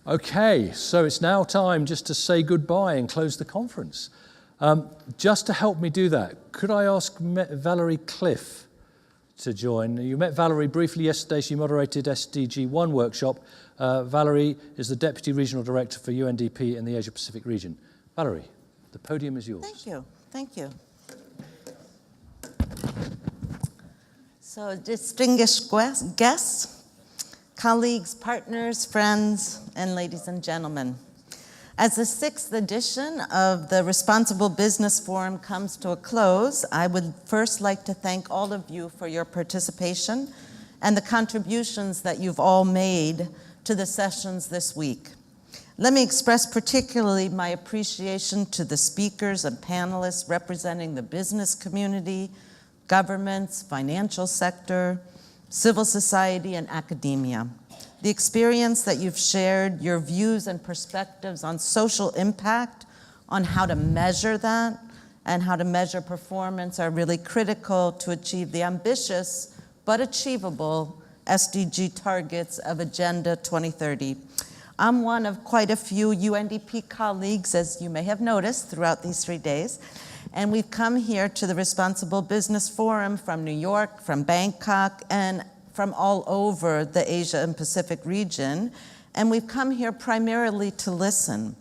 Okay, so it's now time just to say goodbye and close the conference. Just to help me do that, could I ask Valerie Cliff to join? You met Valerie briefly yesterday. She moderated SDG 1 workshop. Valerie is the Deputy Regional Director for UNDP in the Asia Pacific region. Valerie, the podium is yours. Thank you. Thank you. So, distinguished guests, colleagues, partners, friends, and ladies and gentlemen. As the 6th edition of the Responsible Business Forum comes to a close, I would first like to thank all of you for your participation and the contributions that you've all made to the sessions this week. Let me express particularly my appreciation to the speakers and panelists representing the business community, governments, financial sector, civil society, and academia. The experience that you've shared, your views and perspectives on social impact, on how to measure that, and how to measure performance are really critical to achieve the ambitious but achievable SDG targets of Agenda 2030. I'm one of quite a few UNDP colleagues, as you may have noticed throughout these 3 days, and we've come here to the Responsible Business Forum from New York, from Bangkok, and from all over the Asia and Pacific region. And we've come here primarily to listen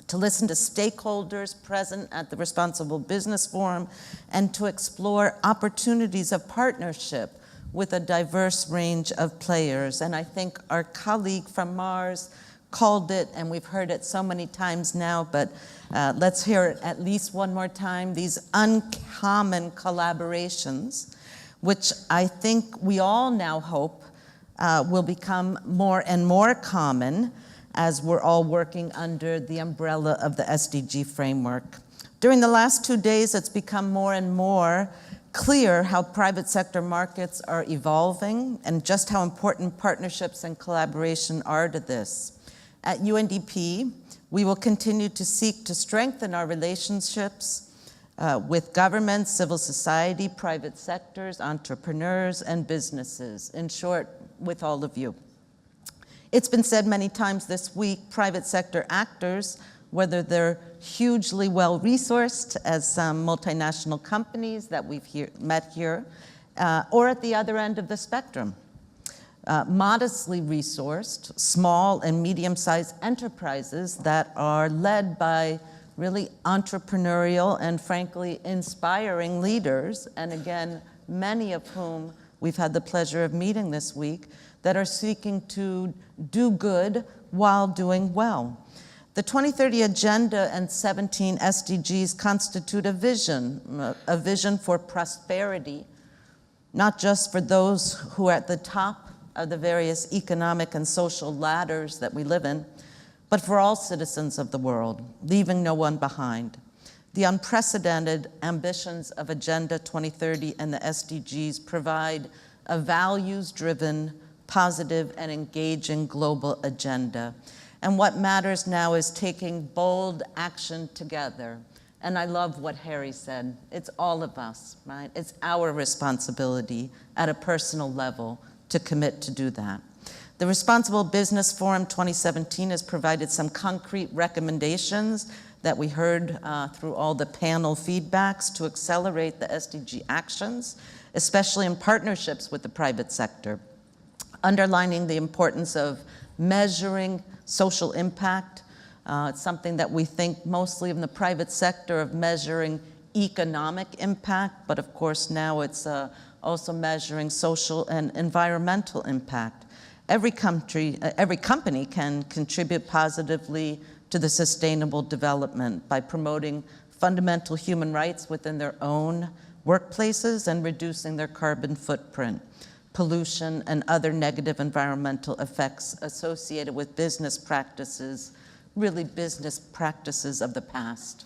to stakeholders present at the Responsible Business Forum and to explore opportunities of partnership with a diverse range of players. And I think our colleague from Mars called it, and we've heard it so many times now, but let's hear it at least one more time, these uncommon collaborations, which I think we all now hope will become more and more common as we're all working under the umbrella of the SDG framework. During the last 2 days, it's become more and more clear how private sector markets are evolving and just how important partnerships and collaboration are to this. At UNDP, we will continue to seek to strengthen our relationships with governments, civil society, private sectors, entrepreneurs, and businesses. In short, with all of you. It's been said many times this week, private sector actors, whether they're hugely well-resourced as some multinational companies that we've met here, or at the other end of the spectrum, modestly resourced, small and medium-sized enterprises that are led by really entrepreneurial and frankly inspiring leaders, and again, many of whom we've had the pleasure of meeting this week, that are seeking to do good while doing well. The 2030 Agenda and 17 SDGs constitute a vision for prosperity, not just for those who are at the top of the various economic and social ladders that we live in, but for all citizens of the world, leaving no one behind. The unprecedented ambitions of Agenda 2030 and the SDGs provide a values-driven, positive, and engaging global agenda. And what matters now is taking bold action together. And I love what Harry said. It's all of us, right? It's our responsibility at a personal level to commit to do that. The Responsible Business Forum 2017 has provided some concrete recommendations that we heard through all the panel feedbacks to accelerate the SDG actions, especially in partnerships with the private sector, underlining the importance of measuring social impact. It's something that we think mostly in the private sector of measuring economic impact, but of course now it's also measuring social and environmental impact. Every company can contribute positively to the sustainable development by promoting fundamental human rights within their own workplaces and reducing their carbon footprint, pollution, and other negative environmental effects associated with business practices, really business practices of the past,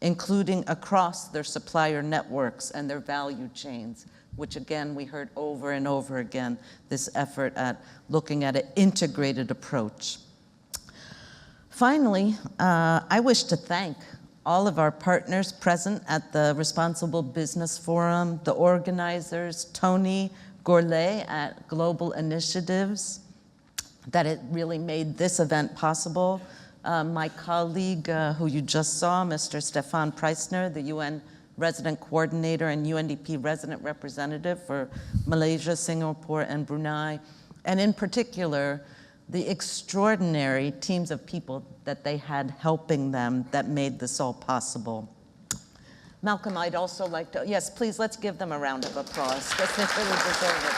including across their supplier networks and their value chains, which again, we heard over and over again, this effort at looking at an integrated approach. Finally, I wish to thank all of our partners present at the Responsible Business Forum, the organizers, Tony Gourlay at Global Initiatives, that it really made this event possible. My colleague who you just saw, Mr. Stefan Preissner, the UN Resident Coordinator and UNDP Resident Representative for Malaysia, Singapore, and Brunei, and in particular, the extraordinary teams of people that they had helping them that made this all possible. Malcolm, I'd also like to, yes, please, let's give them a round of applause. They really deserve it.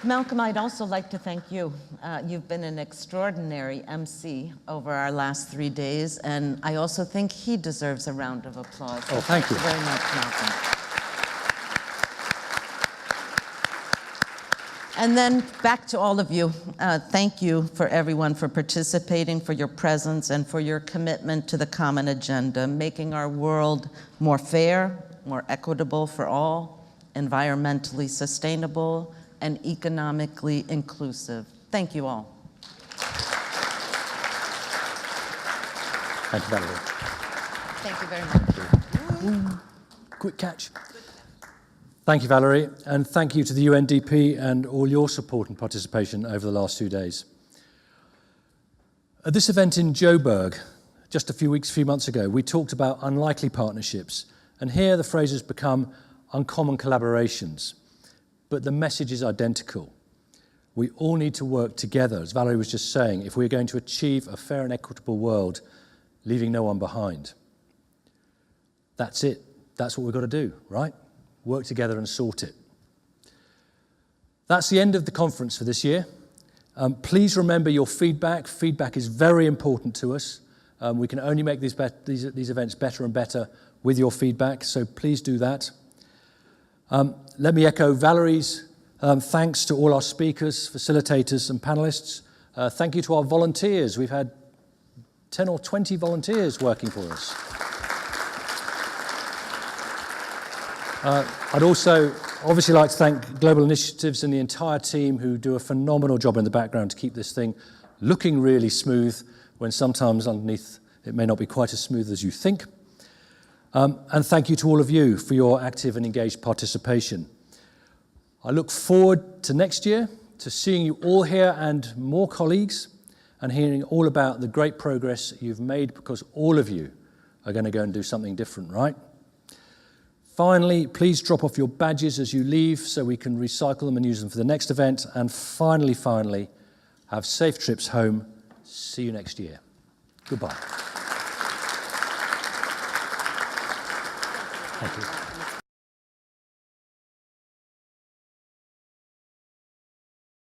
Malcolm, I'd also like to thank you. You've been an extraordinary MC over our last 3 days, and I also think he deserves a round of applause. So thank you very much, Malcolm. And then back to all of you. Thank you for everyone for participating, for your presence, and for your commitment to the common agenda, making our world more fair, more equitable for all, environmentally sustainable, and economically inclusive. Thank you all. Thank you, Valerie. Thank you very much. Quick catch. Thank you, Valerie, and thank you to the UNDP and all your support and participation over the last 2 days. At this event in Joburg, just a few months ago, we talked about unlikely partnerships, and here the phrase has become uncommon collaborations. But the message is identical. We all need to work together, as Valerie was just saying, if we're going to achieve a fair and equitable world, leaving no one behind. That's it. That's what we've got to do, right? Work together and sort it. That's the end of the conference for this year. Please remember your feedback. Feedback is very important to us. We can only make these events better and better with your feedback, so please do that. Let me echo Valerie's thanks to all our speakers, facilitators, and panelists. Thank you to our volunteers. We've had 10 or 20 volunteers working for us. I'd also obviously like to thank Global Initiatives and the entire team who do a phenomenal job in the background to keep this thing looking really smooth when sometimes underneath it may not be quite as smooth as you think. And thank you to all of you for your active and engaged participation. I look forward to next year, to seeing you all here and more colleagues, and hearing all about the great progress you've made, because all of you are going to go and do something different, right? Finally, please drop off your badges as you leave so we can recycle them and use them for the next event. And finally, have safe trips home. See you next year. Goodbye. Thank you.